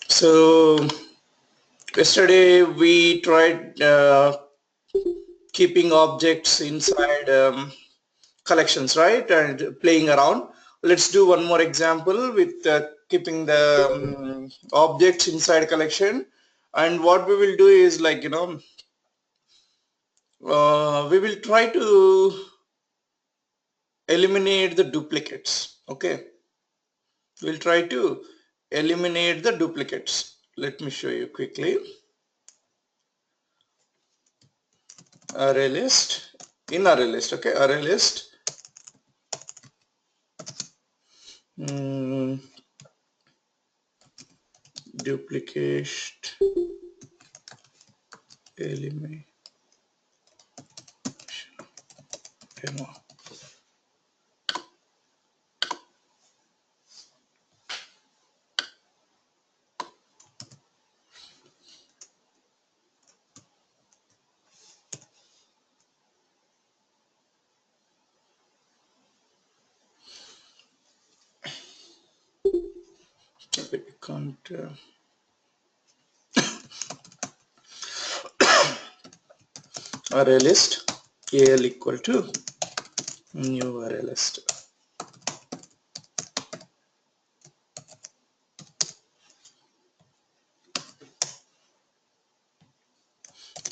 So yesterday we tried keeping objects inside collections, right, and playing around. Let's do one more example with keeping the objects inside collection. And what we will do is, like, we will try to eliminate the duplicates. Okay, we'll try to eliminate the duplicates. Let me show you quickly. Array list, in array list, okay, array list, duplicate elimination demo. Okay, can't array list al equal to new array list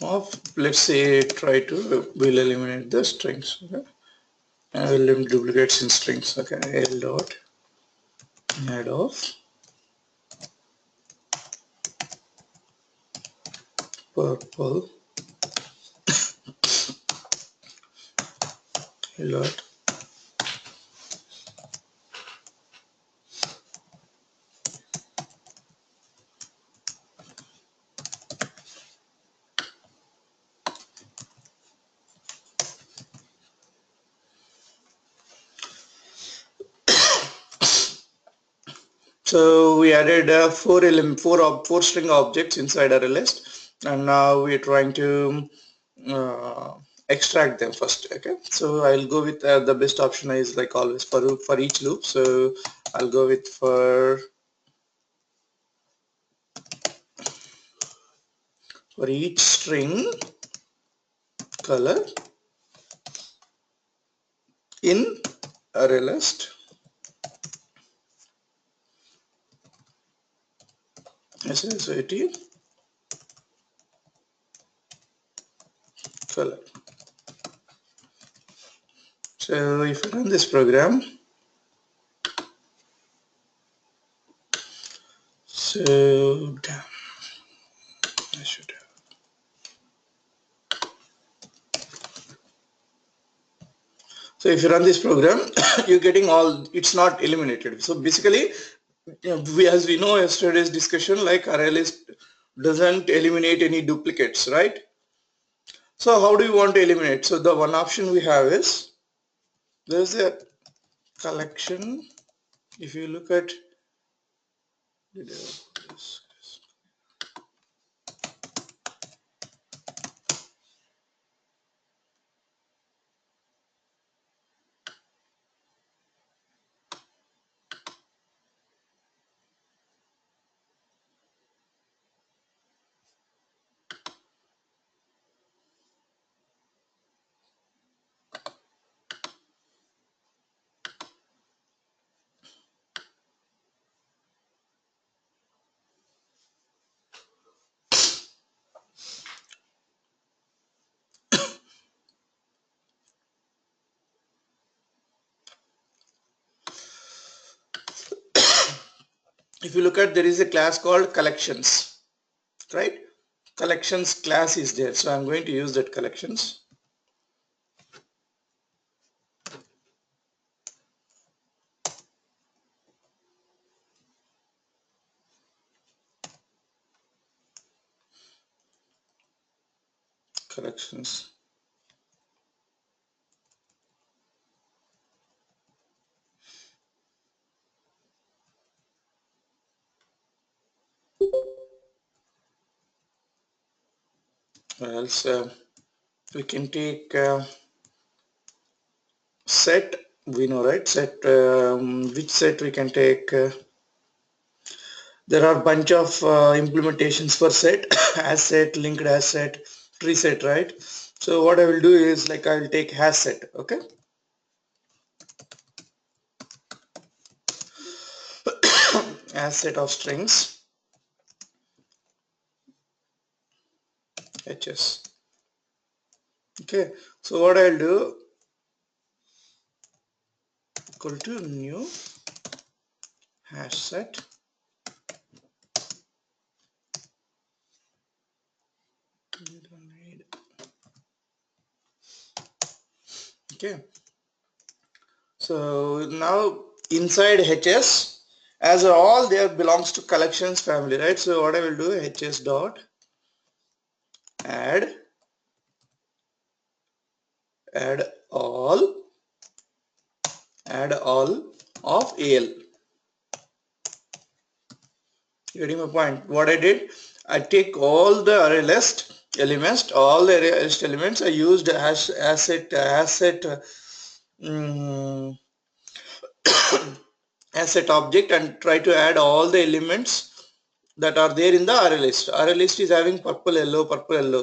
of, let's say, try to, will eliminate the strings. Okay, I will eliminate duplicates in strings. Okay, l dot add of purple l dot So we added four string objects inside array list, and now we're trying to extract them first. Okay, so I'll go with the best option is, like always, for each loop. So I'll go with for each string color in array list SSIT color. So if I run this program, so damn, I should have. So if you run this program, you're getting all, it's not eliminated. So basically, as we know yesterday's discussion, like array list doesn't eliminate any duplicates, right? So how do you want to eliminate? So the one option we have is, there's a collection. If you look at, if you look at, there is a class called collections, right? Collections class is there, so I'm going to use that collections. Collections. else we can take set. We know, right? Set, which set we can take? There are bunch of implementations for set, as set, linked as set, tree set, right? So what I will do is, like, I will take has set. Okay, as set of strings hs. Okay, so what I'll do, equal to new hash set. Okay, so now inside hs, as all there belongs to collections family, right? So what I will do, hs dot add all of al. Getting my point? What I did, I take all the array list elements, all the array list elements. I used asset asset object and try to add all the elements that are there in the array list. Array list is having purple, yellow.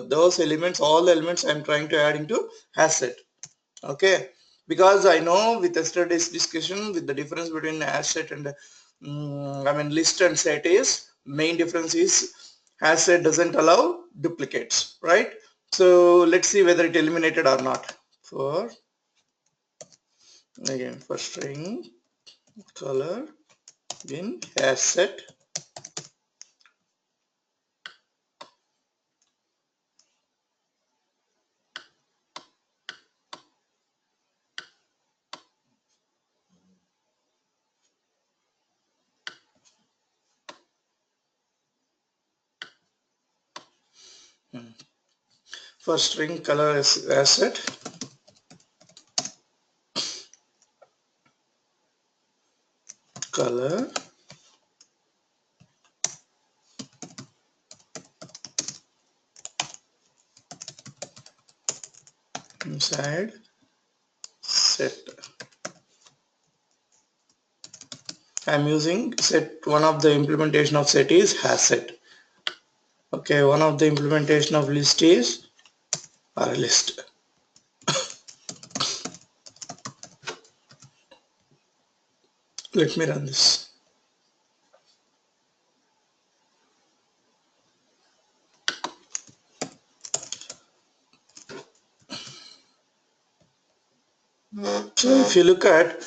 Those elements, all the elements I am trying to add into asset. Okay, because I know with yesterday's discussion, with the difference between asset and list and set is, main difference is asset doesn't allow duplicates, right? So let's see whether it eliminated or not. For again, for string color in asset, for string color asset, color inside set. I'm using set. One of the implementation of set is has set. Okay, one of the implementation of list is array list. Let me run this. So if you look at,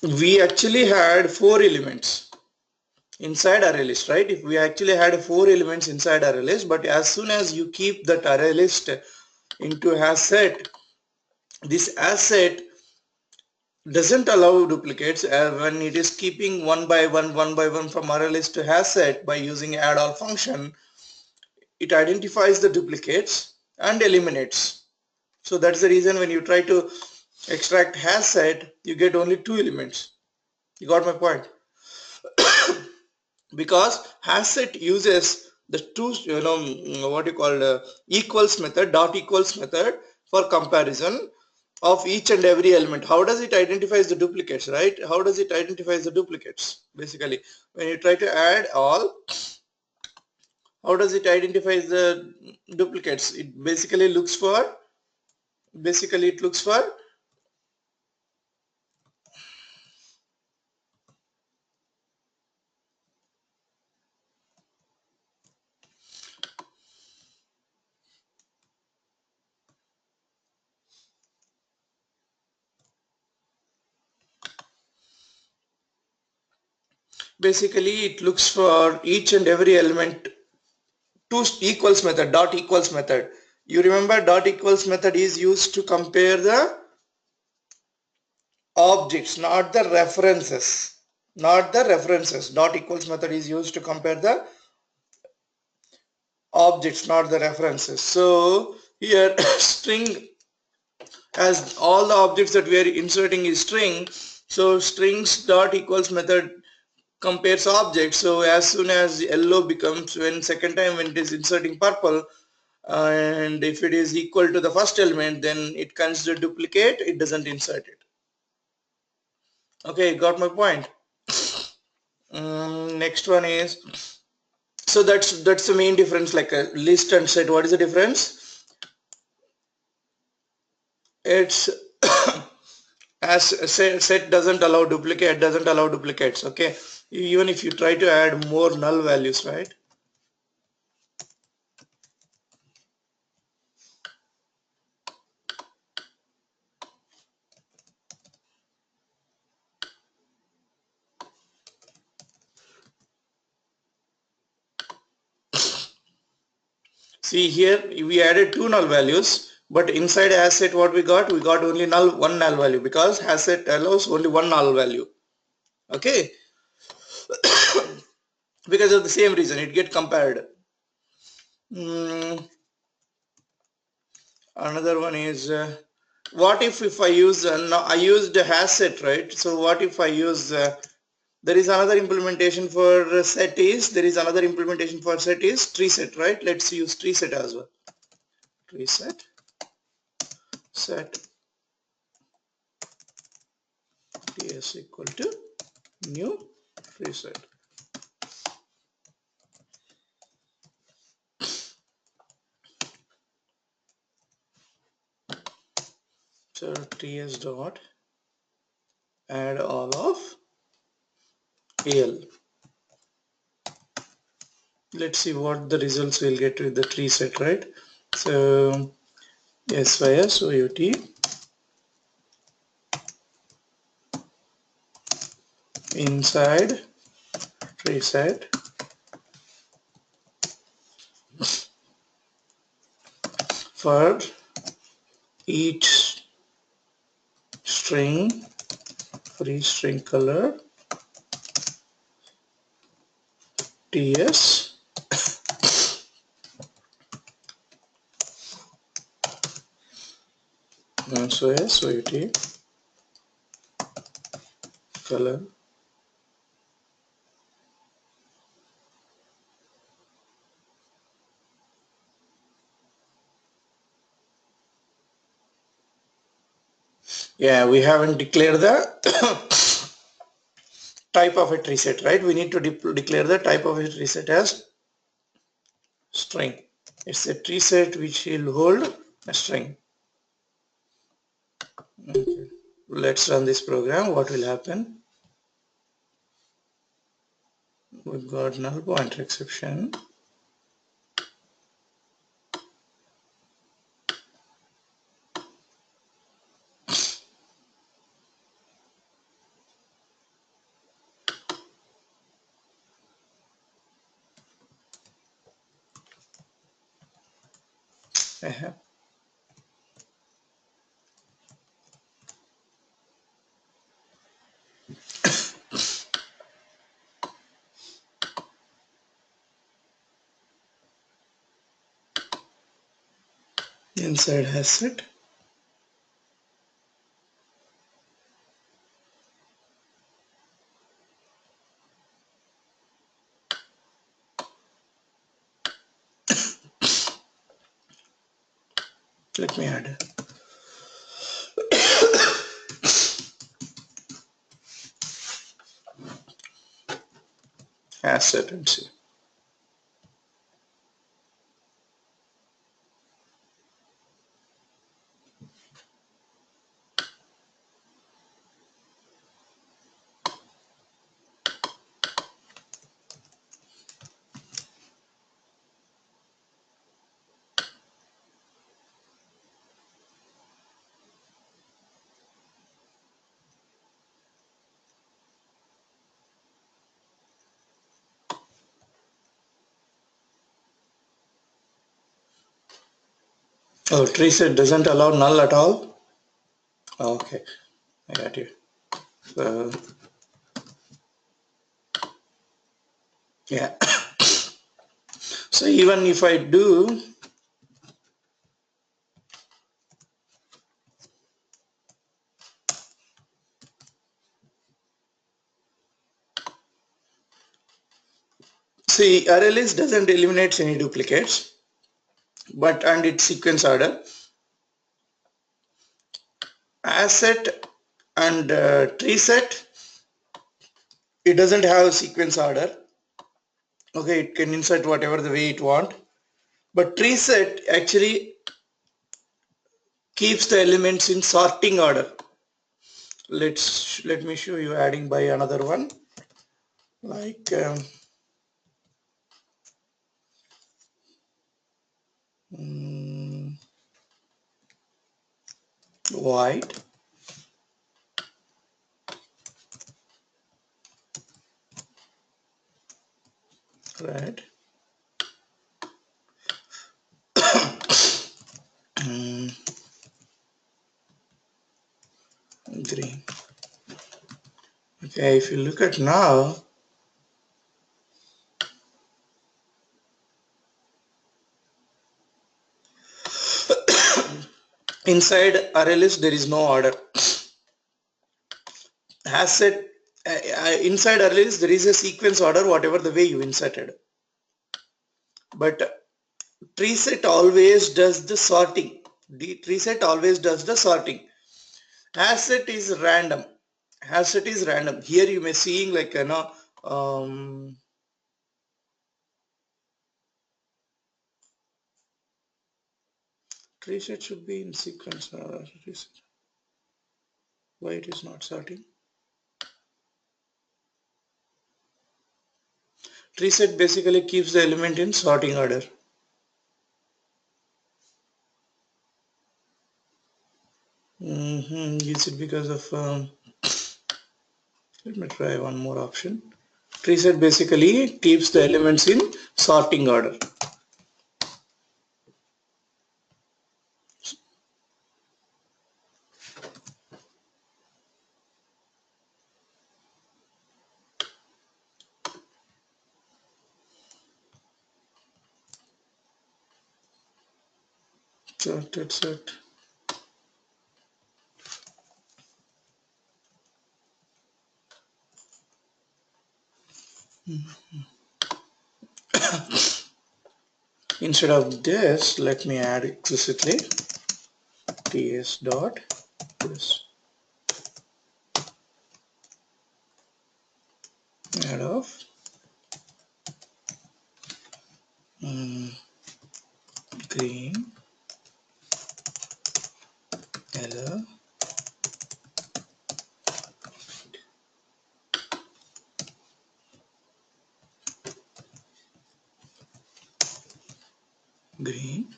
we actually had 4 elements inside array list, right? If we actually had 4 elements inside array list, but as soon as you keep that array list into has set, this asset doesn't allow duplicates when it is keeping one by one from array list to has set. By using add all function, it identifies the duplicates and eliminates. So that's the reason when you try to extract has set, you get only 2 elements. You got my point? Because has set uses the two, what you call equals method, dot equals method, for comparison of each and every element. How does it identifies the duplicates, right? How does it identifies the duplicates? Basically, when you try to add all, how does it identifies the duplicates? It basically looks for, it looks for each and every element. To equals method, dot equals method. You remember dot equals method is used to compare the objects, not the references. Dot equals method is used to compare the objects, not the references. So here string, as all the objects that we are inserting is string, so strings dot equals method compares objects. So as soon as yellow becomes, when second time when it is inserting purple, and if it is equal to the first element, then it considers duplicate, it doesn't insert it. Okay, got my point. Next one is, so that's the main difference, like a list and set. What is the difference? It's as set doesn't allow duplicate, doesn't allow duplicates. Okay, even if you try to add more null values, right? See here, we added two null values, but inside hashset what we got only one null value, because hashset allows only one null value. Okay, because of the same reason it get compared. Another one is, what if I use, now I used hashset, right? So what if I use, there is another implementation for set is, there is another implementation for set is tree set, right? Let's use tree set as well. Tree set ts equal to new tree set. So ts dot add all of al. Let's see what the results we'll get with the tree set, right? So sys out inside tree set for each string, for each string color ts sys out color yeah, we haven't declared the type of a tree set, right? We need to declare the type of a tree set as string. It's a tree set which will hold a string. Okay. Let's run this program. What will happen? We've got null pointer exception. Inside hashset let me add hashset and see. Oh, tree set doesn't allow null at all. Okay, I got you. So yeah, so even if I do see, array list doesn't eliminate any duplicates, and its sequence order. Asset and tree set, it doesn't have a sequence order. Okay, it can insert whatever the way it want, but tree set actually keeps the elements in sorting order. Let me show you adding by another one, like white, red, green. Okay, if you look at now, inside array list there is no order. Has set inside array list there is a sequence order whatever the way you inserted, but tree set always does the sorting. The tree set always does the sorting. Has set is random. Has set is random. Here you may seeing like tree set should be in sequence. Why it is not sorting? Tree set basically keeps the element in sorting order. Is it because of let me try one more option. Tree set basically keeps the elements in sorting order. Sorted set. Instead of this, let me add explicitly ts dot this add of green, yellow, green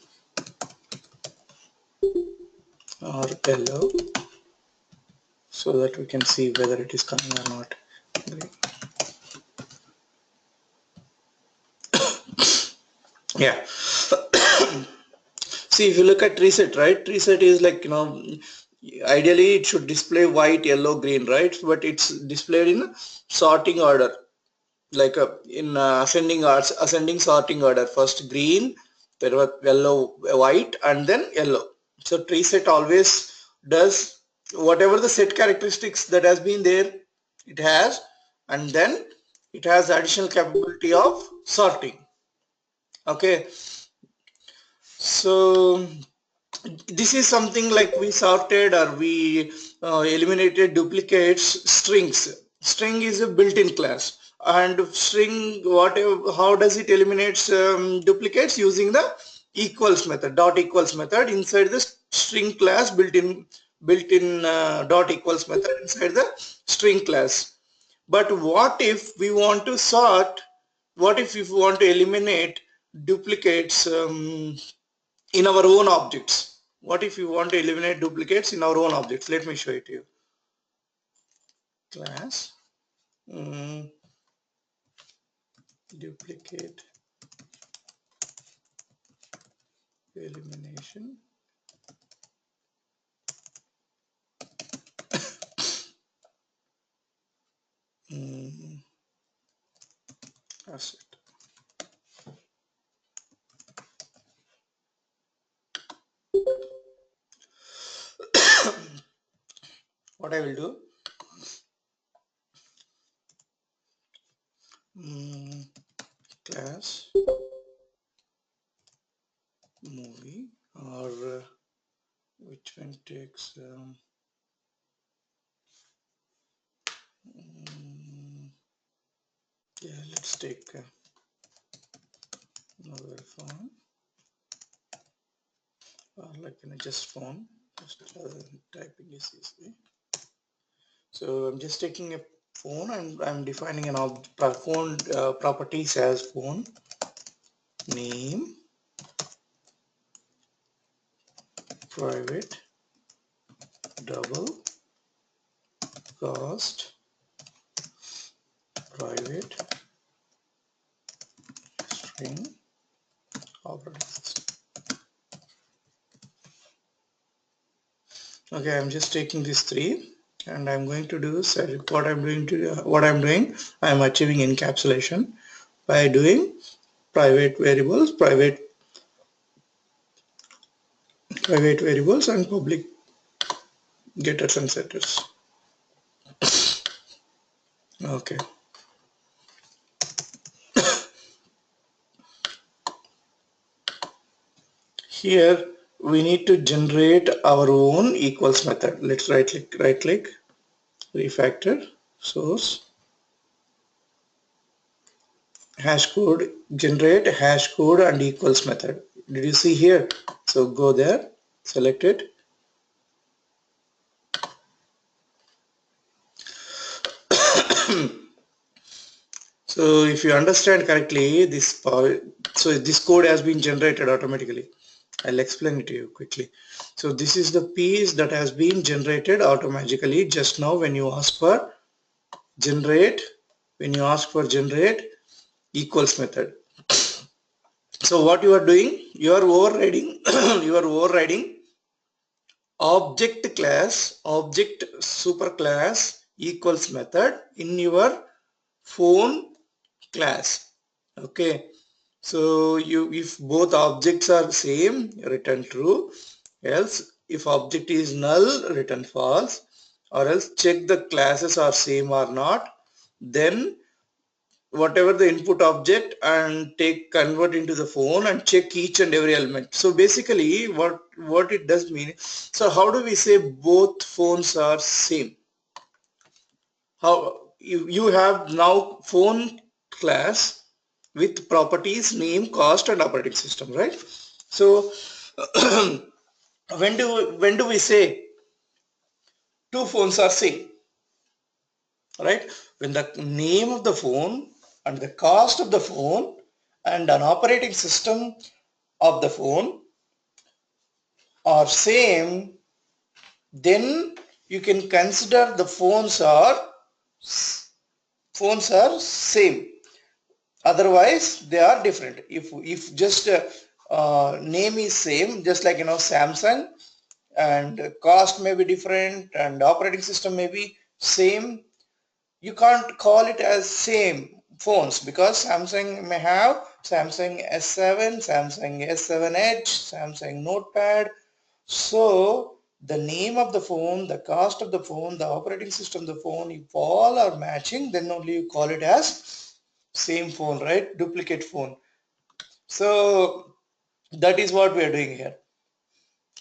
or yellow, so that we can see whether it is coming or not. Green. Yeah. See, if you look at tree set, right? Tree set is like, ideally it should display white, yellow, green, right? But it's displayed in sorting order, like in ascending sorting order. First green, then yellow, white, and then yellow. So tree set always does whatever the set characteristics that has been there, it has, and then it has additional capability of sorting. Okay, so this is something like we sorted or we eliminated duplicates strings. String is a built-in class, and string, whatever, how does it eliminates duplicates? Using the equals method, dot equals method inside the string class, built-in dot equals method inside the string class. But what if we want to sort, what if we want to eliminate duplicates in our own objects? What if you want to eliminate duplicates in our own objects? Let me show it to you. Class duplicate elimination. Asset. What I will do, class movie can take some yeah, let's take another phone, or like just phone, just typing is easy. So I'm just taking a phone and I'm defining an phone properties as phone name, private, double, cost, private, string, operating system. Okay, I'm just taking these three and I'm going to do what I'm doing. I'm achieving encapsulation by doing private variables, private variables and public getters and setters. Okay. Here we need to generate our own equals method. Let's right click, refactor, source, hashCode, generate hashCode and equals method. Did you see here? So go there, select it. So if you understand correctly, this code has been generated automatically. I'll explain it to you quickly. So this is the piece that has been generated automatically just now when you ask for generate, equals method. So what you are doing, you are overriding object superclass equals method in your phone class. Okay, so if both objects are same, return true, else if object is null, return false, or else check the classes are same or not, then whatever the input object and convert into the phone and check each and every element. So basically what it does mean, so how do we say both phones are same? How you have now phone class with properties name, cost and operating system, right? So when do we say two phones are same, right? When the name of the phone and the cost of the phone and an operating system of the phone are same, then you can consider the phones are same. Otherwise they are different. If just name is same, just like Samsung, and cost may be different and operating system may be same, you can't call it as same phones, because Samsung may have Samsung S7, Samsung S7 Edge, Samsung Notepad. So the name of the phone, the cost of the phone, the operating system of the phone, if all are matching, then only you call it as same phone, right? Duplicate phone. So that is what we are doing here.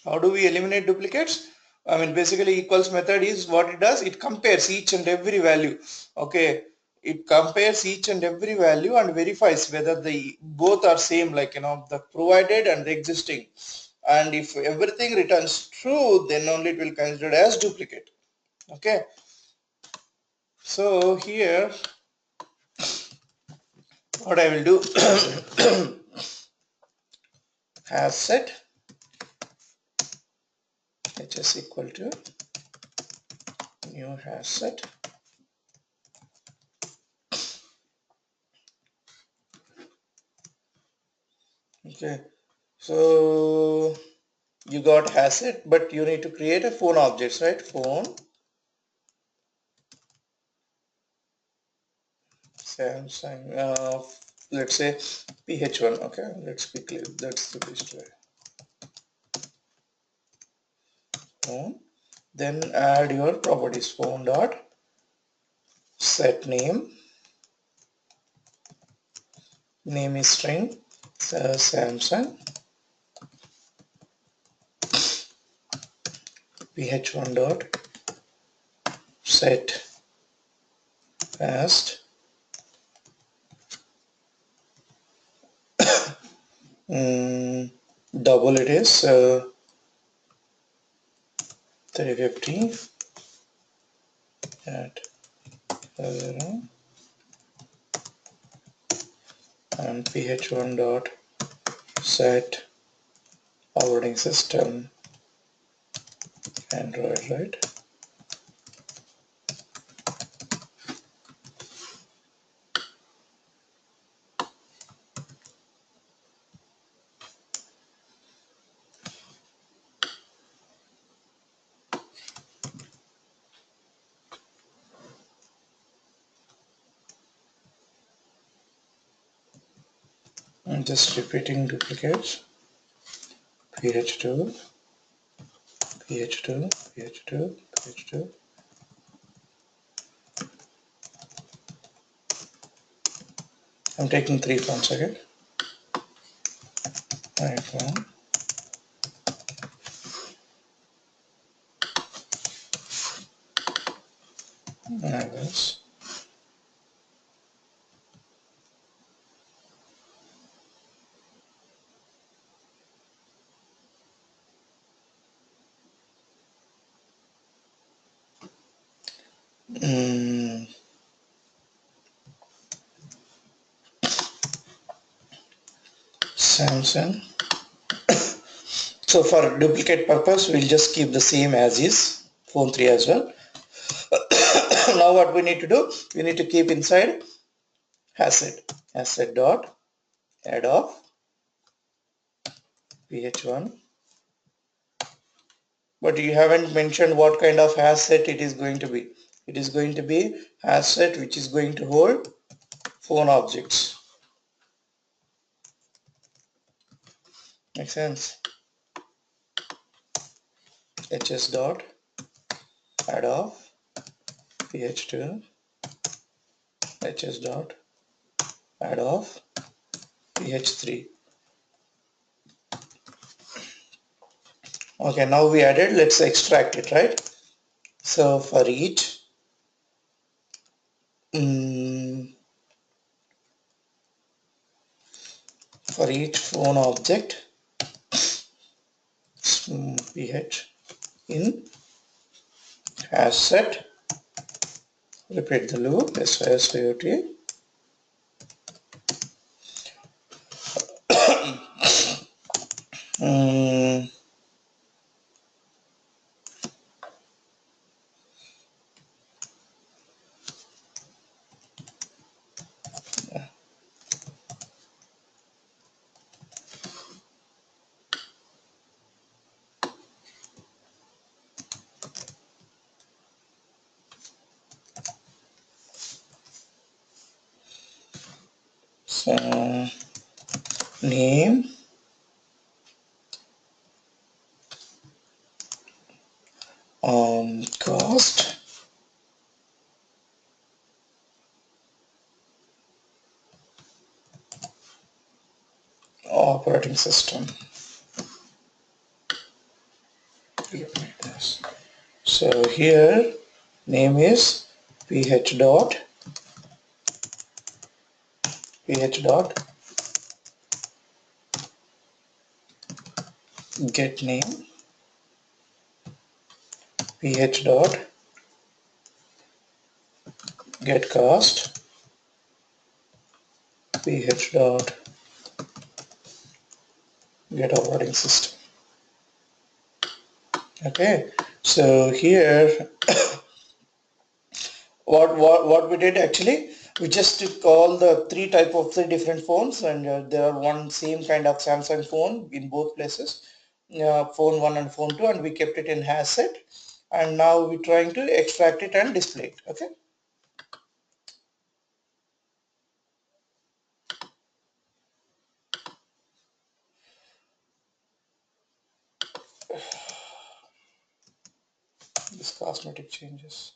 How do we eliminate duplicates? I mean, basically equals method is what it does. It compares each and every value. Okay. It compares each and every value and verifies whether the both are same, like the provided and the existing. And if everything returns true, then only it will consider as duplicate. Okay. So here what I will do, has set hs equal to new has set. Okay, so you got has set, but you need to create a phone objects, right? Phone Samsung, let's say ph1. Okay, let's quickly, that's the best way. Phone, then add your properties. Phone dot set name is string, Samsung, ph1 dot set past double it is 350 at 0 and ph1 dot set operating system Android, right? I'm just repeating duplicates. ph2 ph2 ph2 ph2. I'm taking 3 fonts again. iPhone, iOS, Samsung. So for duplicate purpose, we'll just keep the same as is, phone 3 as well. Now what we need to do, we need to keep inside hashset dot add of ph1, but you haven't mentioned what kind of hash set it is going to be. It is going to be hash set which is going to hold phone objects. Make sense? hs dot add of ph2 hs dot add of ph3. Okay, now we added, let's extract it, right? So for each phone object ph in hash set, repeat the loop SYSYOT so name cost operating system. So here name is ph dot get name ph dot get cost ph dot get operating system. Okay, so here what we did actually, we just took all the three different phones, and there are one same kind of Samsung phone in both places, phone 1 and phone 2, and we kept it in hash set, and now we're trying to extract it and display it. Okay, this cosmetic changes.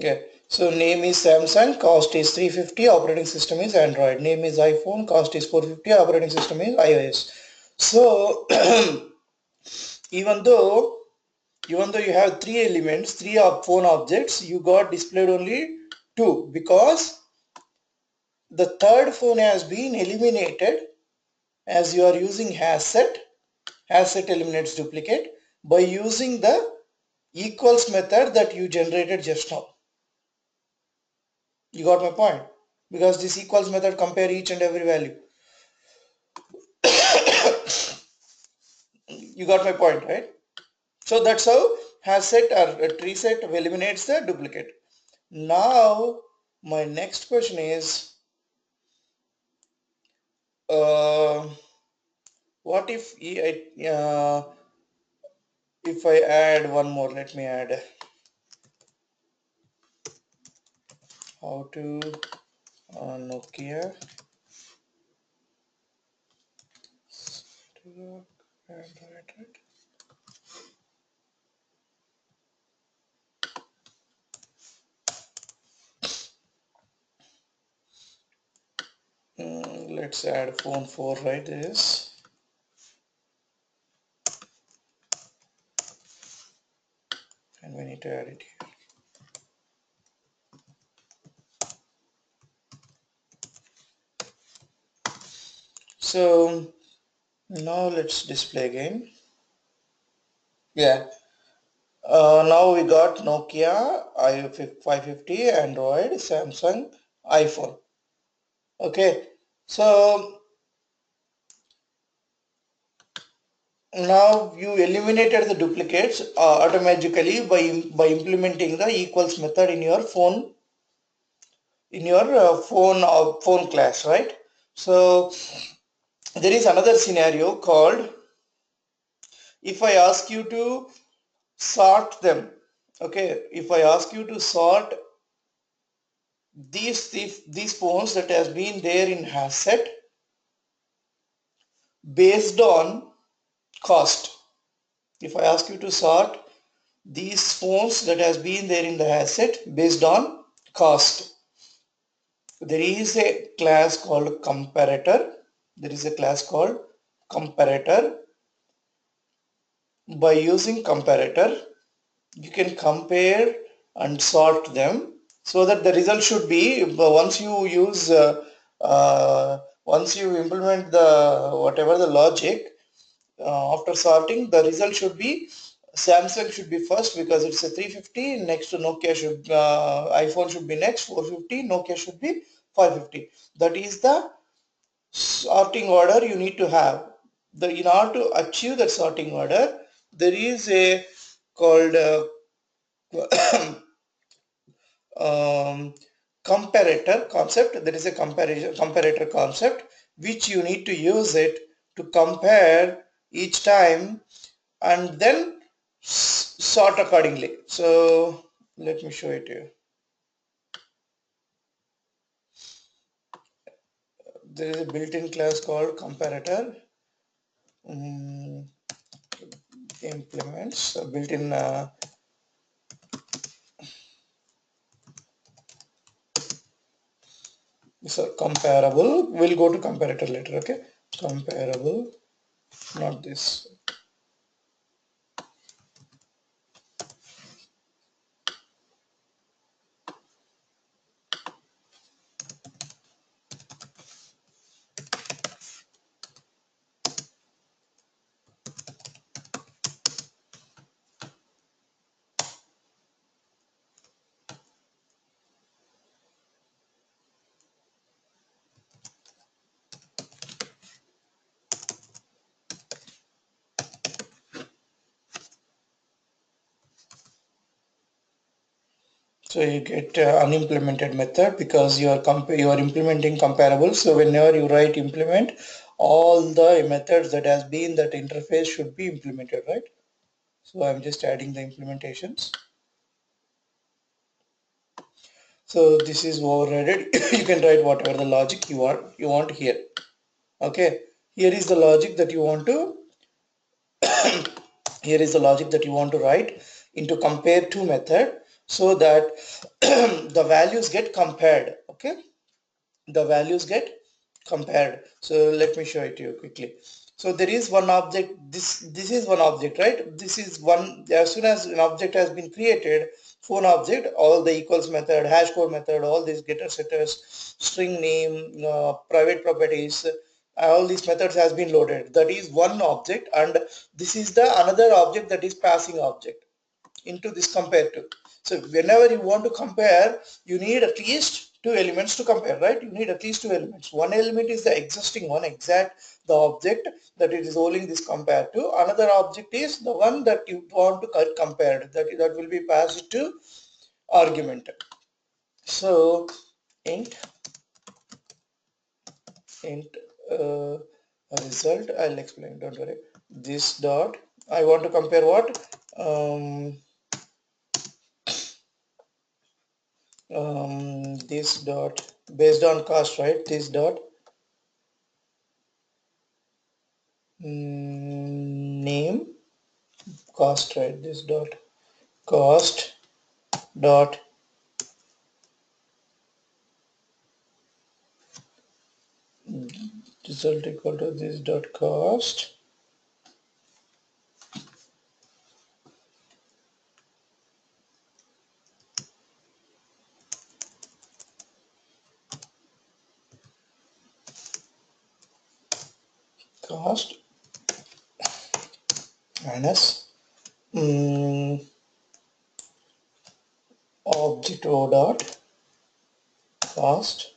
Okay, so name is Samsung, cost is 350, operating system is Android. Name is iPhone, cost is 450, operating system is iOS. So even though you have three elements, three phone objects, you got displayed only two, because the third phone has been eliminated as you are using hashset. Hashset eliminates duplicate by using the equals method that you generated just now. You got my point? Because this equals method compare each and every value. You got my point, right? So that's how hashset or tree set eliminates the duplicate. Now my next question is, uh, what if I add one more? Let me add how to Nokia let's add phone 4, right? This, and we need to add it here. So now let's display again. Yeah. Now we got Nokia, i550, Android, Samsung, iPhone. Okay. So now you eliminated the duplicates automatically by implementing the equals method in your phone, phone class, right? So there is another scenario called, if I ask you to sort them. Okay, if I ask you to sort these phones that has been there in hashset based on cost. If I ask you to sort these phones that has been there in the hashset based on cost, there is a class called comparator. There is a class called comparator. By using comparator, you can compare and sort them, so that the result should be, once you implement the whatever the logic, after sorting, the result should be Samsung should be first because it's a 350. Next to Nokia should iPhone should be next 450. Nokia should be 550. That is the sorting order you need to have. In order to achieve that sorting order, there is a called comparator concept. There is a comparator concept which you need to use it to compare each time and then sort accordingly. So let me show it to you. There is a built-in class called comparator. Implements built-in so comparable. We'll go to comparator later. Okay, comparable, not this. So you get unimplemented method because you are implementing comparable. So whenever you write implement, all the methods that has been that interface should be implemented, right? So I'm just adding the implementations. So this is overridden. You can write whatever the logic you want here. Okay, here is the logic that you want to here is the logic that you want to write into compare to method. so that the values get compared. Okay, the values get compared. So let me show it to you quickly. So there is one object, this is one object, right? This is one, as soon as an object has been created, phone object, all the equals method, hashCode method, all these getter setters, string name, private properties, all these methods has been loaded. That is one object, and this is the another object, that is passing object into this compare to. So whenever you want to compare, you need at least two elements to compare, right? You need at least two elements. One element is the existing one, exact the object that it is holding this compare to. Another object is the one that you want to compare, that will be passed to argument. So int uh, result, I'll explain, don't worry. This dot, I want to compare what? This dot based on cost, right? This dot name cost, right? This dot cost dot result equal to this dot cost cost minus object o dot cost.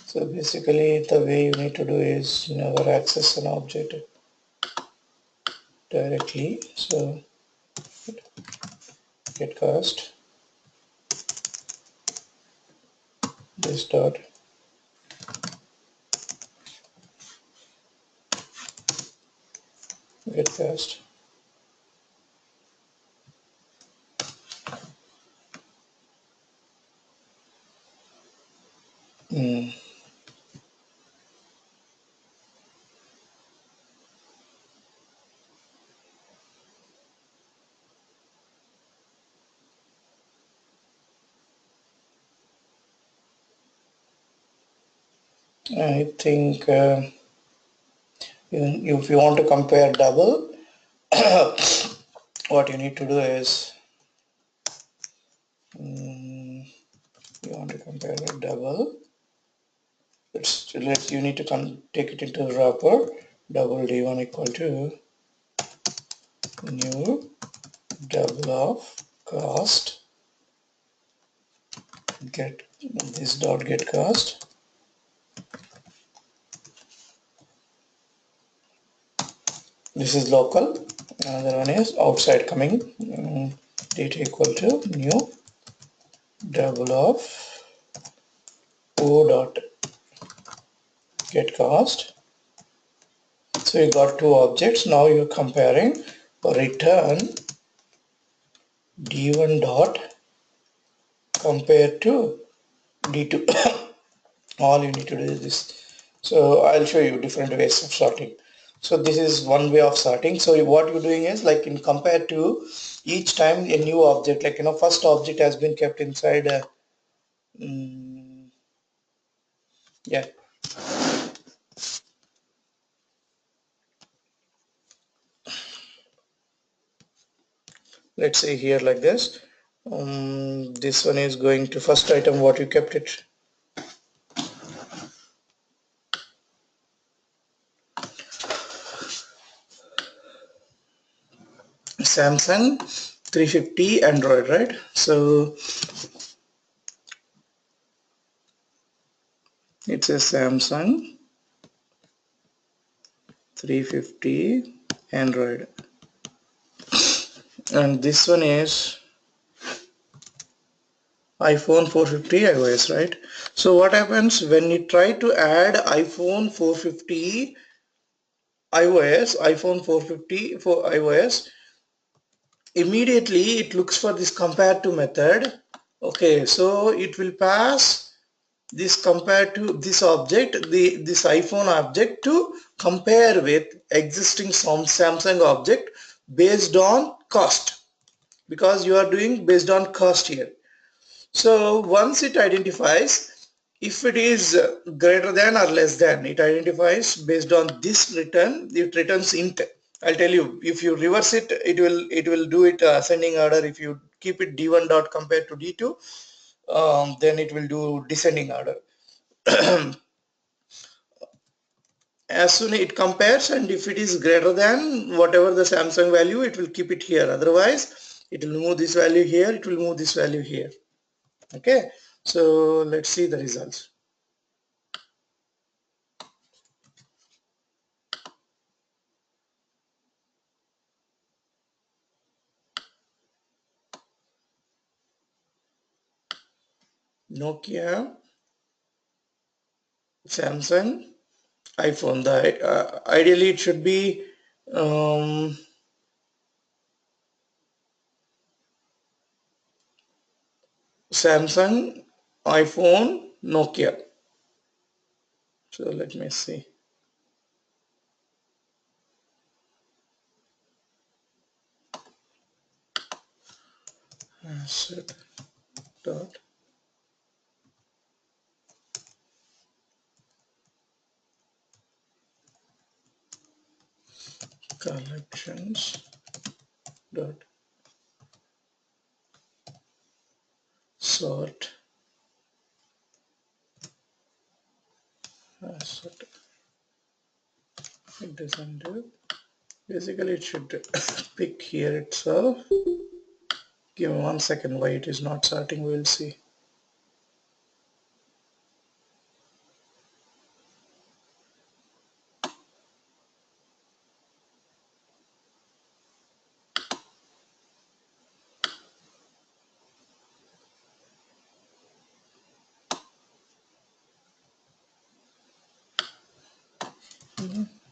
So basically the way you need to do is never access an object directly. So get cost this dot get cost. I think if you want to compare double, what you need to do is you want to compare a double. You need to take it into the wrapper. Double d1 equal to new double of cost get this dot get cost. This is local. Another one is outside coming. Data equal to new double of o dot get cost. So you got two objects. Now you're comparing. Return d1 dot compared to d2. All you need to do is this. So I'll show you different ways of sorting. So this is one way of sorting. So what you're doing is, like, in compared to, each time a new object, like, first object has been kept inside yeah, let's say here like this. This one is going to first item what you kept it. Samsung 350 Android, right? So it's a Samsung 350 Android, and this one is iPhone 450 iOS, right? So what happens when you try to add iPhone 450 for iOS, immediately it looks for this compare to method. Okay, so it will pass this compare to this object, this iPhone object, to compare with existing Samsung object based on cost. because you are doing based on cost here. So once it identifies, if it is greater than or less than, it identifies based on this return, it returns int. I'll tell you, if you reverse it, it will do it ascending order. If you keep it d1 dot compared to d2, then it will do descending order. As soon as it compares, and if it is greater than whatever the Samsung value, it will keep it here. Otherwise, it will move this value here, it will move this value here. Okay, so let's see the results. Nokia, Samsung, iPhone. The ideally it should be Samsung, iPhone, Nokia. So let me see. Asset dot collections dot sort asset. It doesn't do. Basically, it should pick here itself. Give me 1 second. Why it is not sorting? We'll see.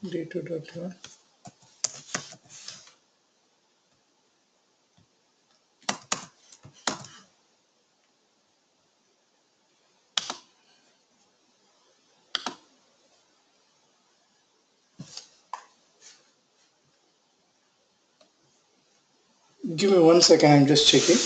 D2.1. Give me 1 second. I'm just checking.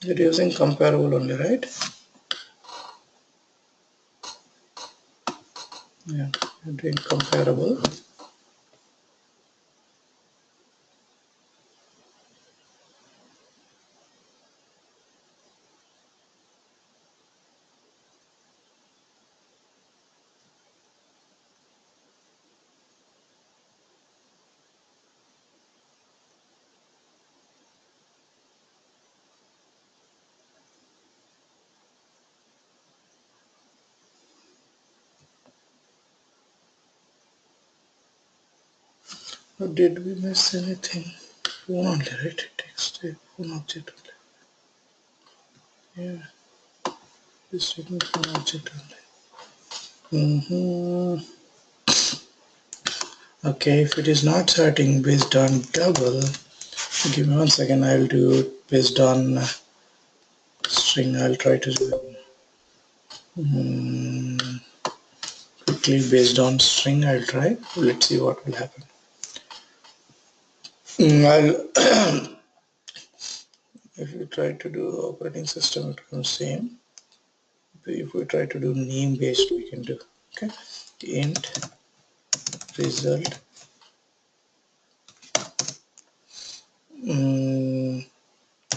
You're using comparable only, right? Yeah, you're doing comparable. Or did we miss anything? Phone only, right? Text type, phone object only. Yeah, this statement phone object only. Okay, if it is not sorting based on double, give me 1 second. I'll do it based on string. I'll try to do quickly based on string. I'll try. Let's see what will happen. I'll if we try to do operating system, it becomes same. If we try to do name based, we can do. Okay, int result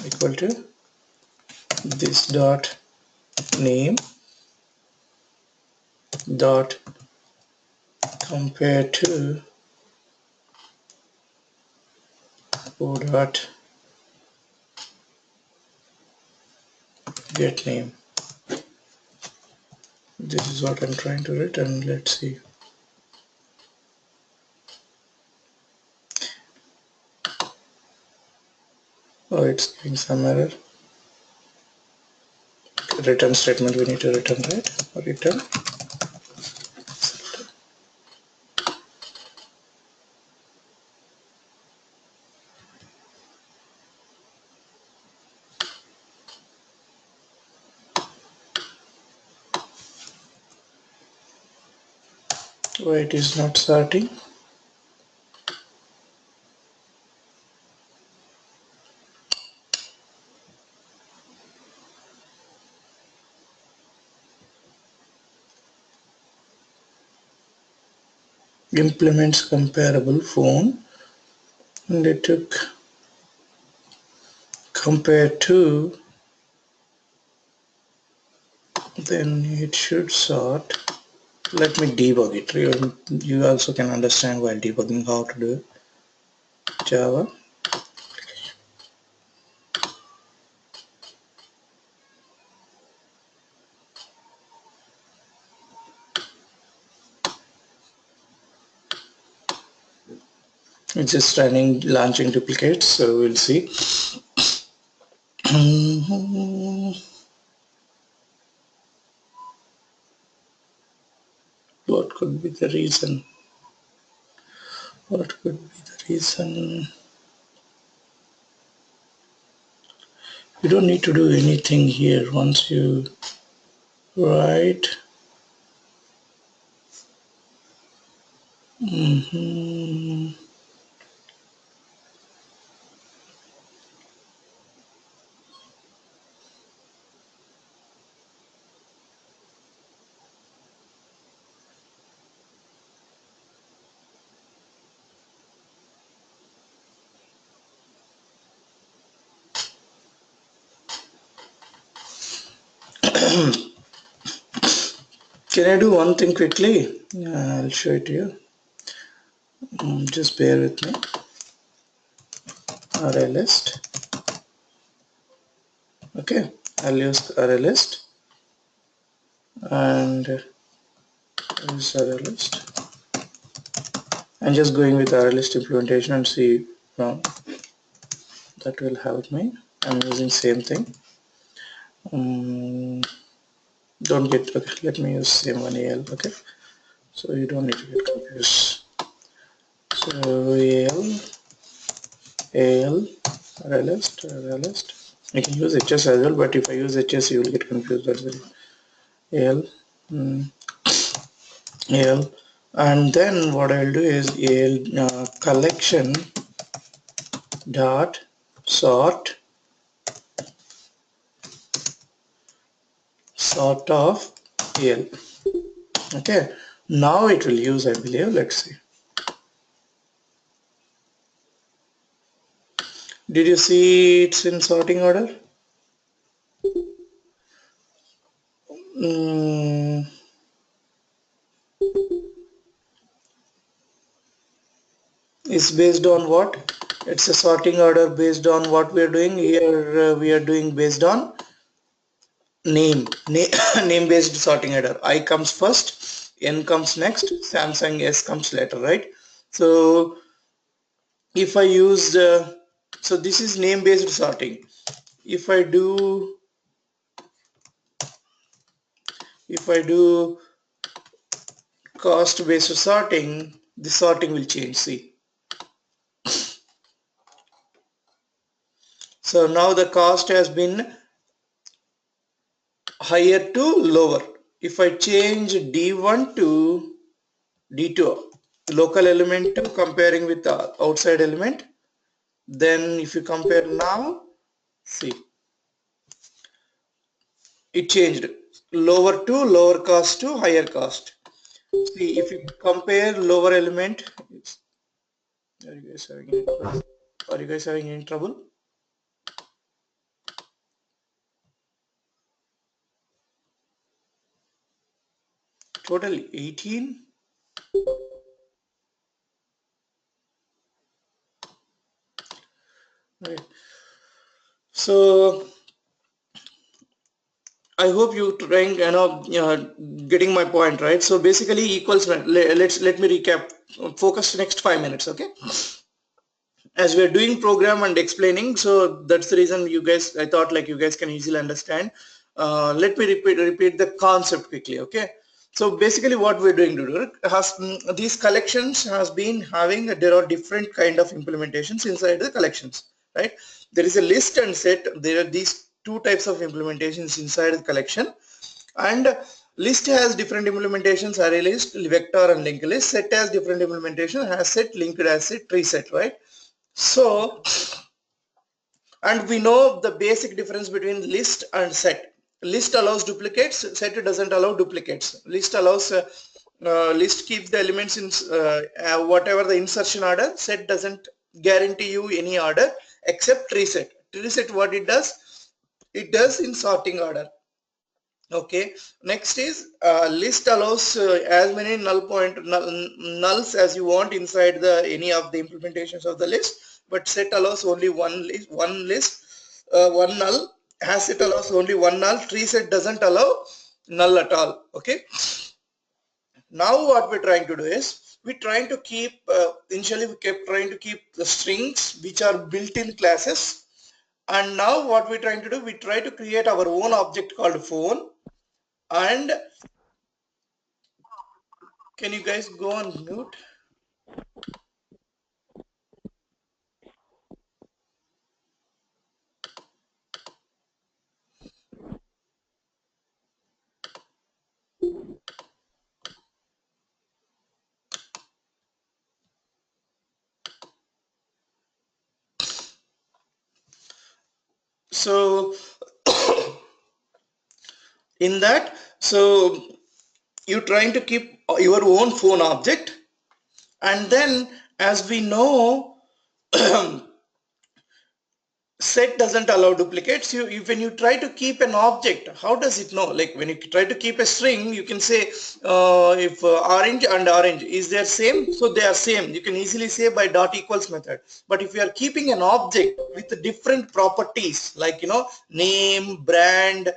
equal to this dot name dot compare to o dot get name. This is what I'm trying to return. Let's see. Oh, it's giving some error. Return statement, we need to return, right? Return. Why it is not sorting? Implements comparable phone, and it took compare to, then it should sort. Let me debug it. You also can understand while debugging how to do it. Java. It's just running, launching duplicates, so we'll see. What could be the reason? What could be the reason? You don't need to do anything here once you write. Can I do one thing quickly? I'll show it to you. Just bear with me. Array list. Okay, I'll use array list and use array list. I'm just going with array list implementation and see now that will help me. I'm using same thing. Don't get, okay, let me use same one AL. Okay, so you don't need to get confused. So AL array list. You can use HS as well, but if I use HS you will get confused. That's it. AL AL, and then what I'll do is AL collection dot sort of AL. Okay, now it will use, I believe. Let's see. Did you see it's in sorting order? It's based on what? It's a sorting order based on what we are doing here. We are doing based on name based sorting order. I comes first, N comes next, Samsung S comes later, right? So if I use so this is name based sorting. If I do cost based sorting, the sorting will change. See, so now the cost has been higher to lower. If I change D1 to D2, local element to comparing with the outside element, then if you compare now, see, it changed lower to lower cost to higher cost. See, if you compare lower element, are you guys having any trouble? Are you guys having any trouble? Total 18. Right. So I hope you trying, getting my point, right? So basically equals, let me recap. Focus next 5 minutes, okay? as we are doing program and explaining, so that's the reason you guys, I thought like you guys can easily understand. Let me repeat the concept quickly. Okay, so basically what we're doing to has these collections has been having there are different kind of implementations inside the collections, right? There is a list and set. There are these two types of implementations inside the collection, and list has different implementations, array list, vector and linked list. Set has different implementation, has set, linked as set, tree set, right? So, and we know the basic difference between list and set. List allows duplicates, set doesn't allow duplicates. List allows list keeps the elements in whatever the insertion order. Set doesn't guarantee you any order except tree set. Tree set, what it does? It does in sorting order. Okay, next is list allows as many nulls as you want inside the any of the implementations of the list, but set allows only one null. Has set allows only one null. Tree set doesn't allow null at all. Okay, now what we're trying to do is we're trying to keep initially we kept trying to keep the strings which are built-in classes, and now what we're trying to do, we try to create our own object called phone. And can you guys go on mute? So in that, so you're trying to keep your own phone object, and then as we know, set doesn't allow duplicates. When you try to keep an object, how does it know? Like when you try to keep a string, you can say if orange and orange is there same, so they are same, you can easily say by dot equals method. But if you are keeping an object with different properties, like name, brand,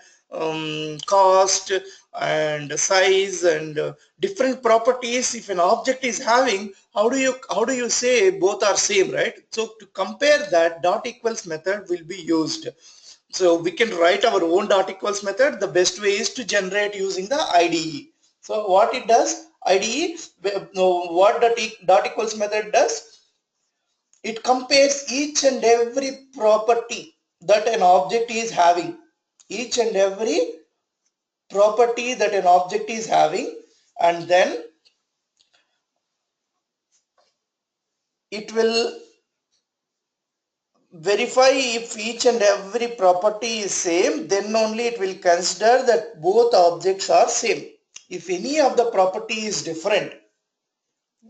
cost and size and different properties, if an object is having, how do you say both are same, right? So to compare that, dot equals method will be used. So we can write our own dot equals method. The best way is to generate using the IDE. So what it does, IDE, what dot equals method does, it compares each and every property that an object is having, each and every property that an object is having, and then it will verify if each and every property is same, then only it will consider that both objects are same. If any of the property is different,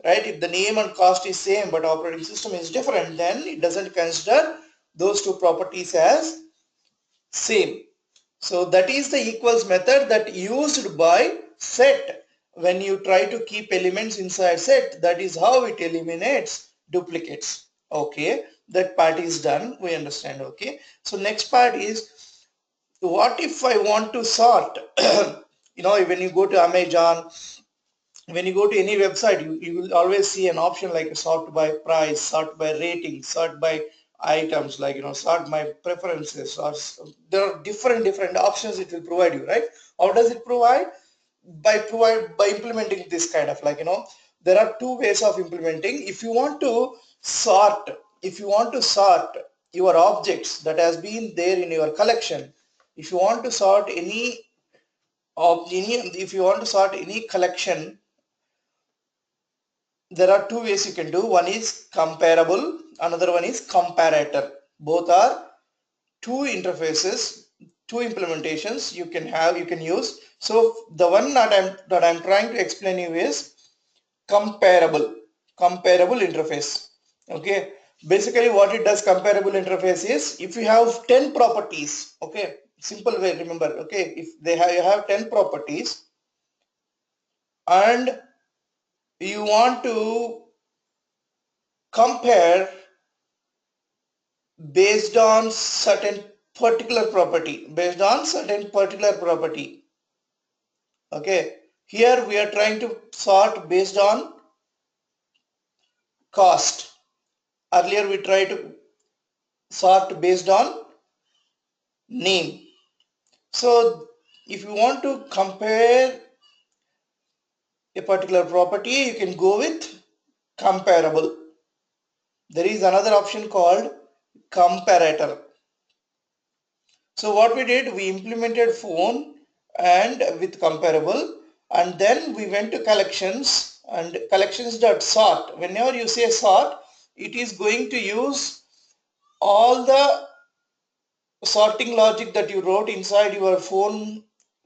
right, if the name and cost is same but operating system is different, then it doesn't consider those two properties as same. So that is the equals method that used by set. When you try to keep elements inside set, that is how it eliminates duplicates. Okay, that part is done, we understand. Okay, so next part is, what if I want to sort? When you go to Amazon, when you go to any website, you will always see an option like sort by price, sort by rating, sort by items, like sort by preferences, or there are different options it will provide you, right? How does it provide? By implementing this kind of, like there are two ways of implementing. If you want to sort, your objects that has been there in your collection, if you want to sort if you want to sort any collection, there are two ways you can do. One is comparable, another one is comparator. Both are two interfaces, two implementations you can have, you can use. So the one that I'm trying to explain you is comparable interface. Okay, basically what it does, comparable interface is, if you have 10 properties, okay, simple way, remember, okay, if you have 10 properties and you want to compare based on certain particular property, okay, here we are trying to sort based on cost, Earlier we tried to sort based on name. So if you want to compare a particular property, you can go with comparable. There is another option called comparator. So what we did, we implemented phone and with comparable, and then we went to collections and collections.sort. Whenever you say sort, it is going to use all the sorting logic that you wrote inside your phone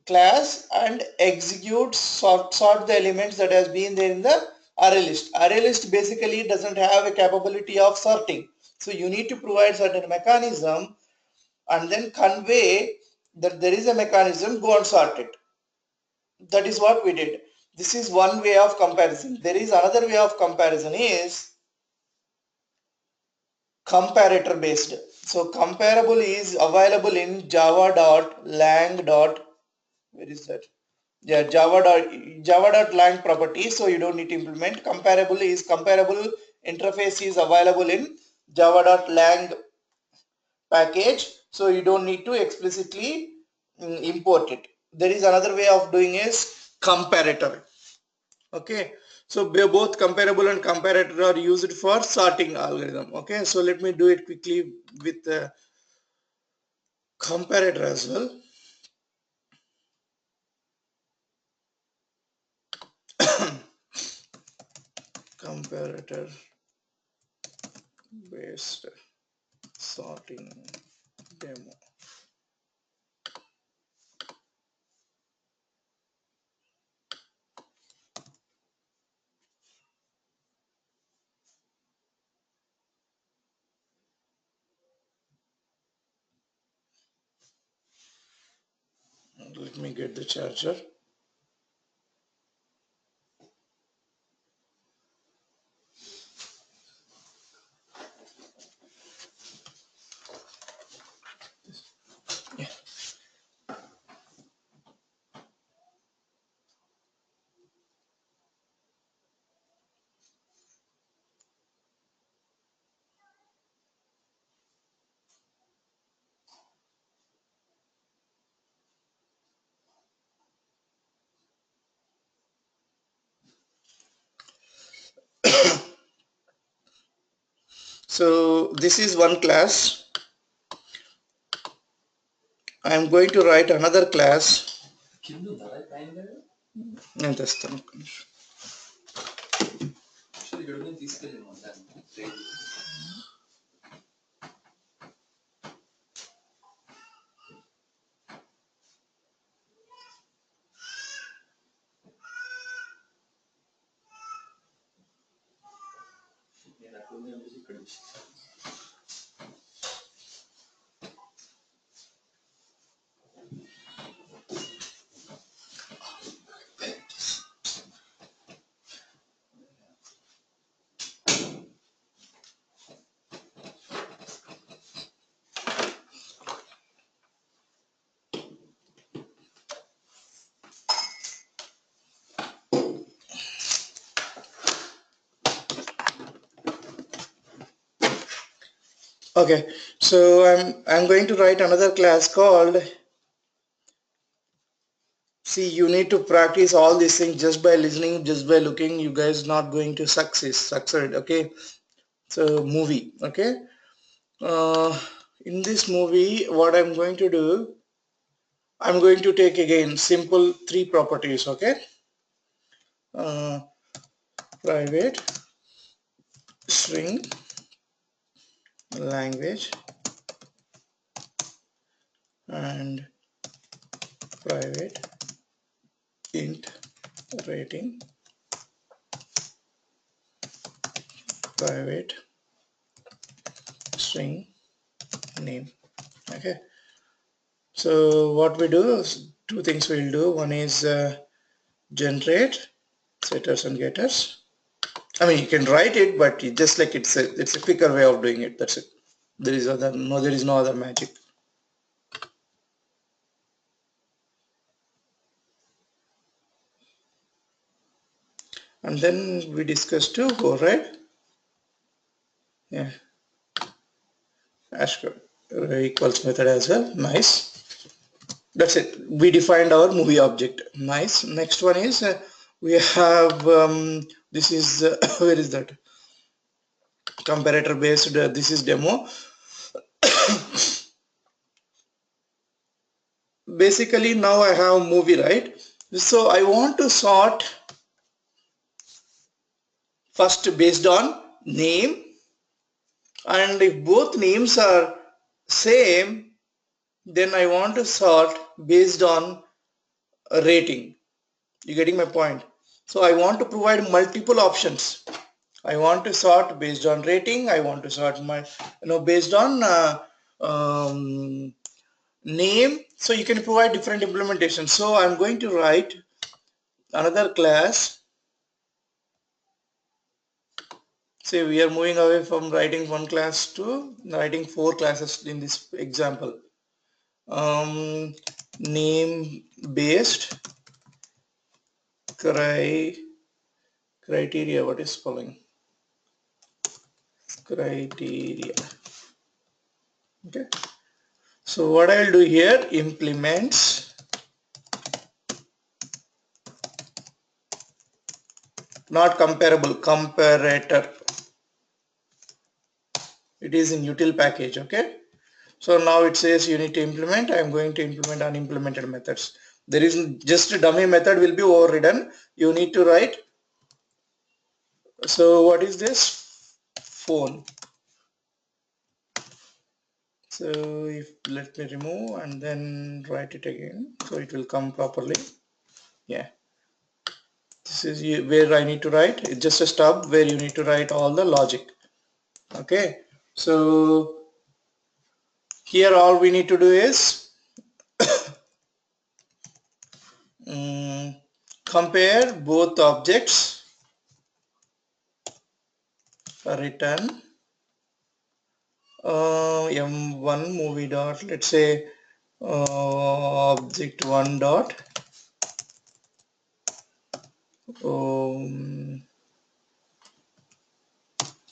class and execute sort the elements that has been there in the array list. Array list basically doesn't have a capability of sorting. So you need to provide certain mechanism and then convey that there is a mechanism, go and sort it. That is what we did. This is one way of comparison. There is another way of comparison is comparator based. So comparable is available in java.lang. Where is that? Yeah, java.lang property. So you don't need to implement. Comparable interface is available in java.lang package. So you don't need to explicitly import it. There is another way of doing is comparator. Okay, so both comparable and comparator are used for sorting algorithm. Okay, so let me do it quickly with comparator as well. Comparator based sorting demo. Let me get the charger. Yeah. So this is one class. I am going to write another class. Okay, so I'm going to write another class called. See, you need to practice all these things just by listening, just by looking. You guys not going to succeed. Okay, so movie. Okay, in this movie, what I'm going to do, I'm going to take again simple three properties. Okay, uh, private string language and private int rating, private string name. Okay, so what we do is two things we'll do. One is generate setters and getters. I mean, you can write it, but just like it's a quicker way of doing it. That's it. There is no other magic. And then we discussed to override Yeah, hashCode equals method as well. Nice. That's it. We defined our movie object. Nice. Next one is we have this is where is that? Comparator based. This is demo. Basically now I have movie, right? So I want to sort first based on name, and if both names are same, then I want to sort based on a rating. You getting my point? So I want to provide multiple options. I want to sort based on rating. I want to sort my based on name. So you can provide different implementations. So I'm going to write another class. Say we are moving away from writing one class to writing 4 classes in this example. Name based criteria. What is following? Criteria. Okay. So what I will do here, implements not comparable, comparator. It is in util package. Okay. So now it says you need to implement. I am going to implement unimplemented methods. There is just a dummy method will be overridden. You need to write. So what is this? Phone. So if let me remove and then write it again, so it will come properly. Yeah. This is where I need to write. It's just a stub where you need to write all the logic. Okay. So here all we need to do is compare both objects, return m1 movie dot, let's say object 1 dot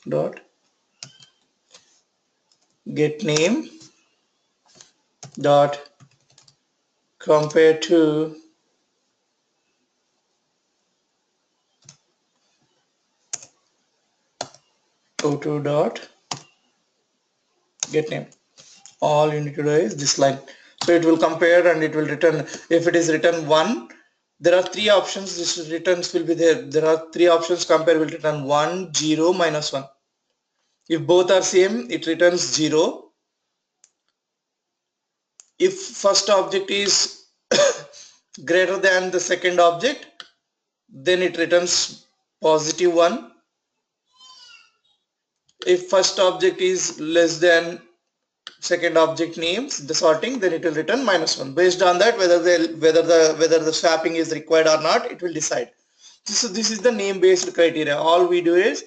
dot get name dot compare to o2 dot get name. All you need to do is this line. So it will compare and it will return. If it is written 1, there are 3 options. This returns will be there. There are 3 options. Compare will return 1, 0, minus 1. If both are same, it returns 0. If first object is greater than the second object, then it returns positive 1. If first object is less than second object names, the sorting, then it will return -1. Based on that, whether the swapping is required or not, it will decide. So this is the name based criteria. All we do is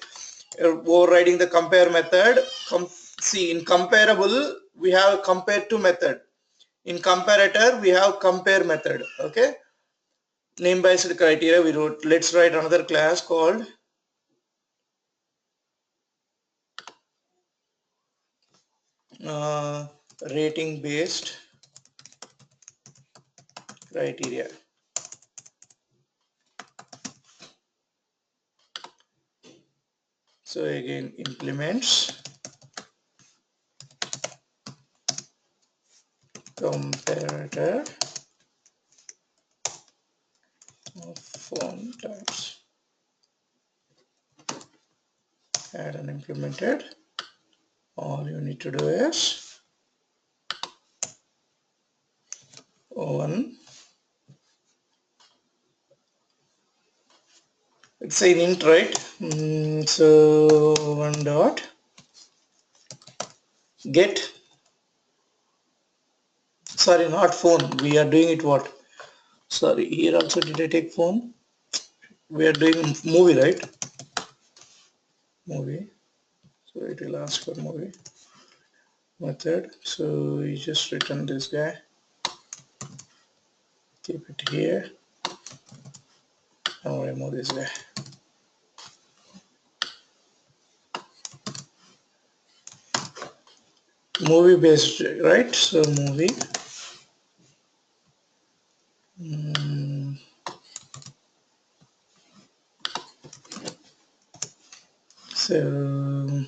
overriding the compare method. See, in comparable we have compare to method. In comparator we have compare method. Okay. Name based criteria we wrote. Let's write another class called rating based criteria. So again, implements comparator of phone types. Add and implemented. All you need to do is one. It's an int, right? So one dot get. Sorry, not phone. We are doing it what? Sorry, here also did I take phone? We are doing movie, right? Movie. So it will ask for movie method. So we just return this guy. Keep it here. Now remove this guy. movie based, right? So movie. So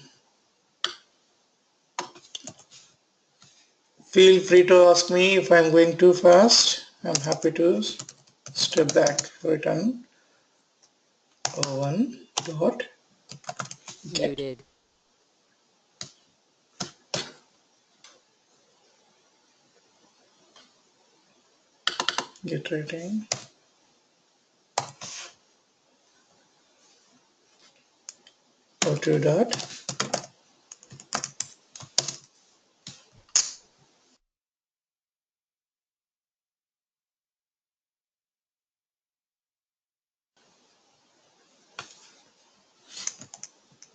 feel free to ask me if I'm going too fast. I'm happy to step back. Return one dot Muted. get rating. Auto dot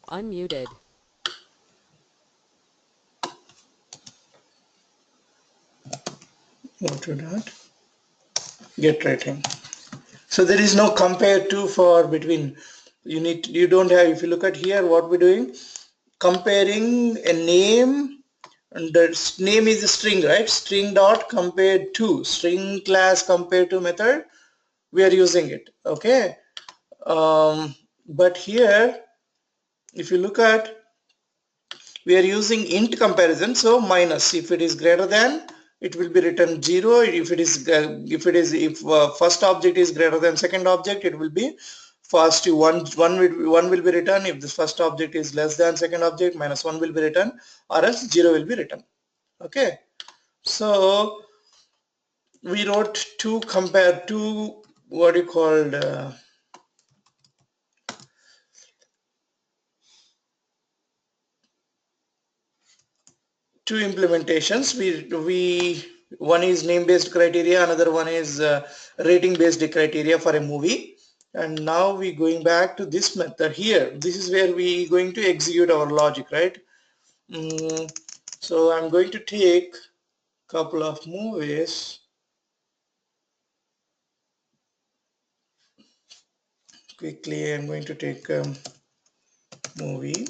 Unmuted. auto dot get rating. So there is no compare to for between. You don't have, if you look at here what we're doing, comparing a name, and the name is a string, right? String dot compared to, string class compared to method, we are using it, okay? But here if you look at, we are using int comparison, so minus, if it is greater than, it will be written 0. If first object is greater than second object, it will be first one will be written. If the first object is less than second object, -1 will be written, or else 0 will be written. Okay, so we wrote to compare to what you called two implementations. We one is name based criteria, another one is rating based criteria for a movie. And now we going back to this method here. This is where we going to execute our logic, right? So I'm going to take couple of movies quickly. I'm going to take movie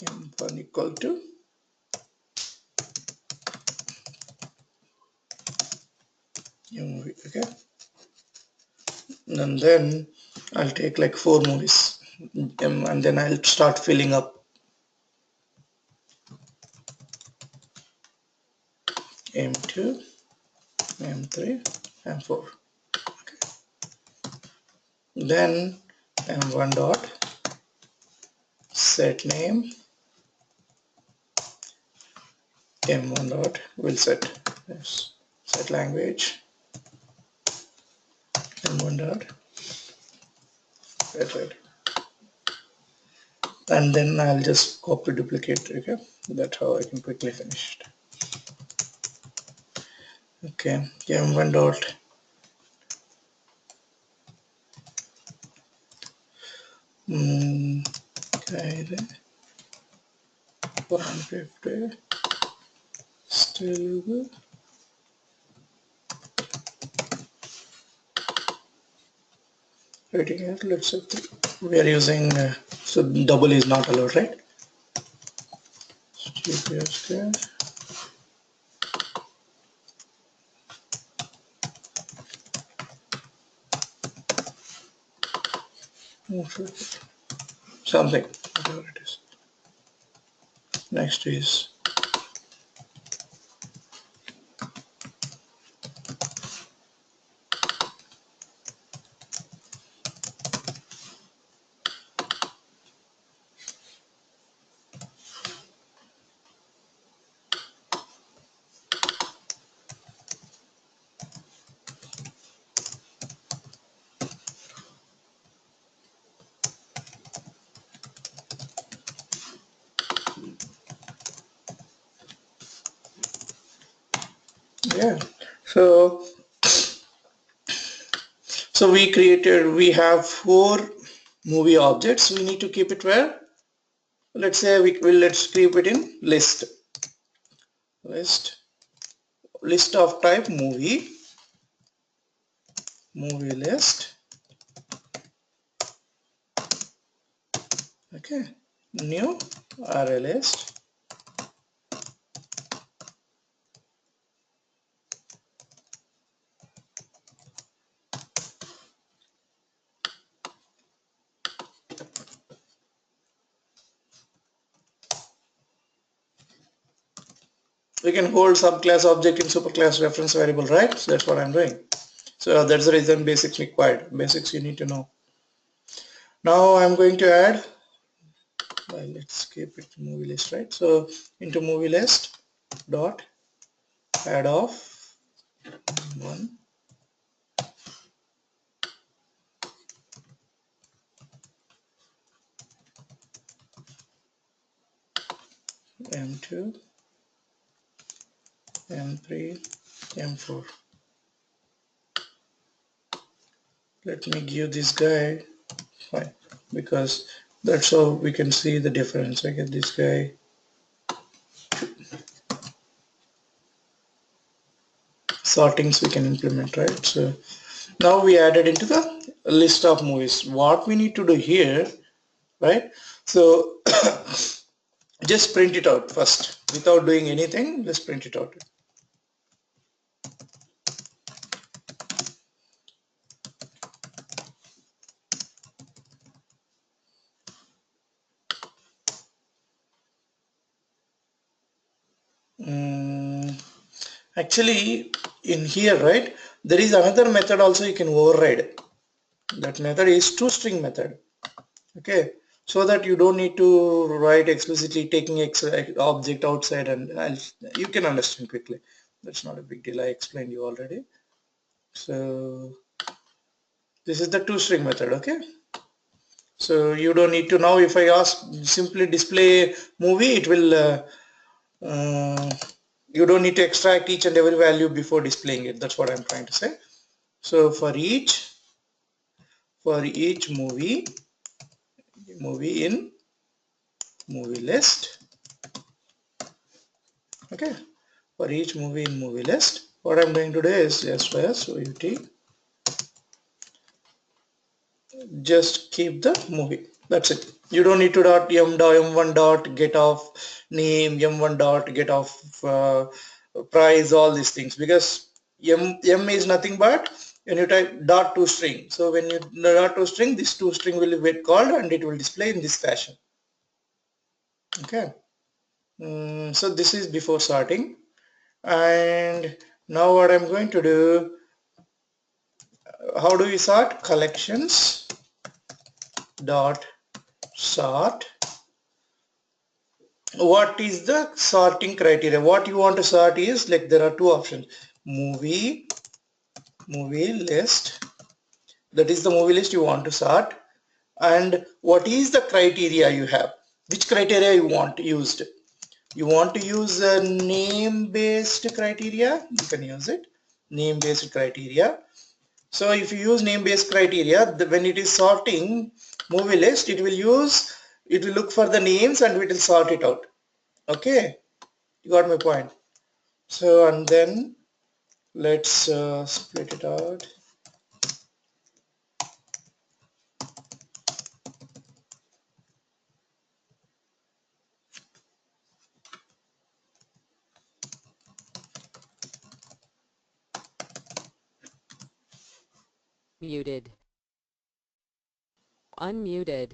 m1 equal to movie, okay? And then I'll take like 4 movies, and then I'll start filling up m2, m3, m4. Okay. Then m1 dot set name, m1 dot will set, yes, set language, m1 dot set right. And then I'll just copy duplicate, okay? That's how I can quickly finish it. Okay, m1 dot okay, 150 still good. Rating here, let's say 3. We are using so double is not allowed, right? Okay. Something, whatever it is. Next is yeah. So we have 4 movie objects. We need to keep it where? Let's say let's keep it in list of type movie list. Okay, new array list, we can hold subclass object in superclass reference variable, right? So that's what I'm doing. So that's the reason basics required. Basics you need to know. Now I'm going to add, well, let's keep it movie list, right? So into movie list dot add of 1 m2 m3 m4. Let me give this guy fine, because that's how we can see the difference. I get this guy. Sortings we can implement, right? So now we added into the list of movies. What we need to do here, right? So just print it out first without doing anything. Just print it out. Actually in here, right, there is another method also you can override. That method is toString method. Okay, so that you don't need to write explicitly taking object outside, and you can understand quickly. That's not a big deal. I explained you already. So this is the toString method. Okay, so you don't need to, now if I ask simply display movie, it will you don't need to extract each and every value before displaying it. That's what I'm trying to say. So for each movie in movie list, okay, for each movie in movie list, what I'm going to do is just just keep the movie. That's it. You don't need to m1 dot get off name, m1 dot get off price, all these things, because m is nothing but when you type dot to string. So when you dot to string, this to string will get called and it will display in this fashion. Okay. So this is before sorting, and now what I'm going to do, how do we sort? Collections dot sort. What is the sorting criteria? What you want to sort is, like, there are two options: movie list, that is the movie list you want to sort, and what is the criteria you have, which criteria you want used. You want to use a name based criteria, you can use it, name based criteria. So if you use name based criteria, when it is sorting movie list, it will look for the names and it will sort it out. Okay, you got my point. So, and then let's split it out. Muted. Unmuted.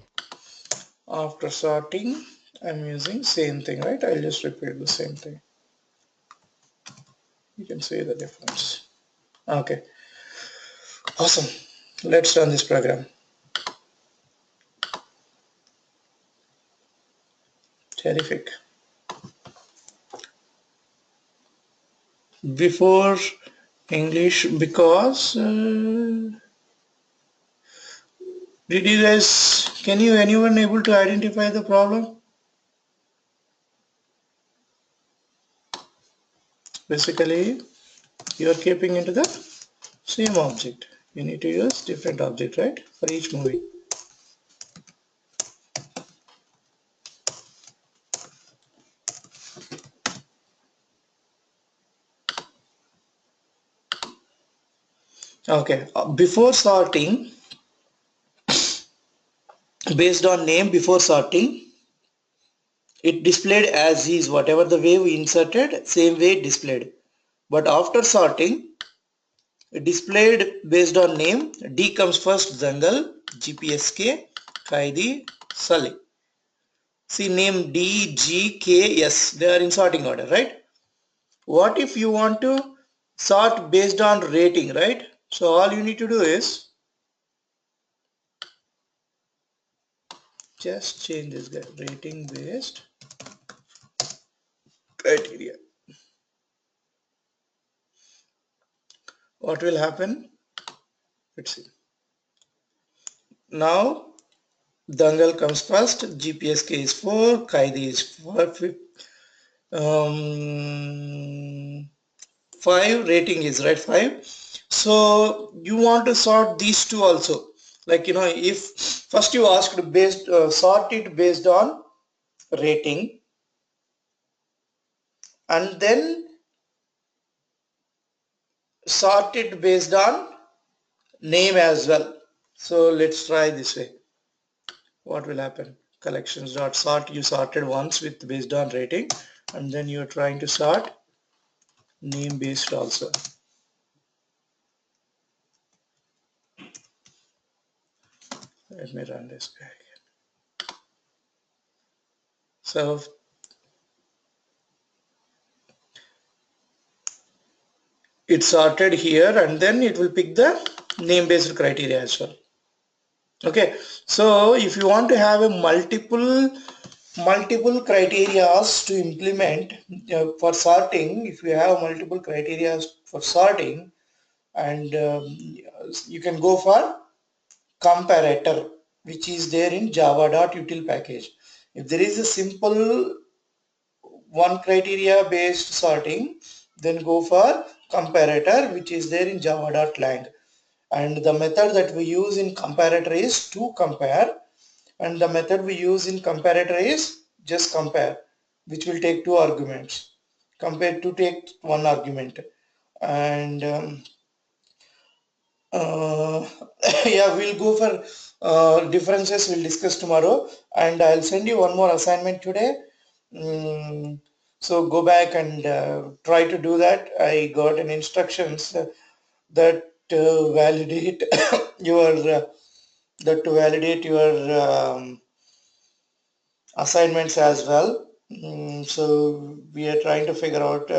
After sorting, I'm using same thing, right? I'll just repeat the same thing. You can see the difference. Okay, awesome. Let's run this program. Terrific. Before English, because did you guys, anyone able to identify the problem? Basically, you are keeping into the same object. You need to use different object, right, for each movie. Okay, before sorting, based on name, before sorting, it displayed as is, whatever the way we inserted, same way it displayed. But after sorting, it displayed based on name. D comes first, Zangal, GPSK, Kaidi, Sali. See, name D, G, K, S, they are in sorting order, right? what if you want to sort based on rating, right? So all you need to do is just change this guy, rating based criteria. What will happen? Let's see. Now Dangal comes first, GPSK is 4, Kaidi is 4, 5, rating is right 5. So you want to sort these two also. Like, if first you asked based, sort it based on rating, and then sort it based on name as well. So let's try this way. What will happen? Collections dot sort, you sorted once with based on rating, and then you're trying to sort name based also. Let me run this guy again. So it's sorted here, and then it will pick the name based criteria as well. Okay, so if you want to have a multiple criterias to implement for sorting, if you have multiple criteria for sorting, and you can go for comparator, which is there in java.util package. If there is a simple one criteria based sorting, then go for comparator, which is there in java.lang. And the method that we use in comparator is to compare, and the method we use in comparator is just compare, which will take two arguments. Compare to take one argument. And uh, yeah, we'll go for differences, we'll discuss tomorrow, and I'll send you one more assignment today. So go back and try to do that. I got an instructions that validate your assignments as well. So we are trying to figure out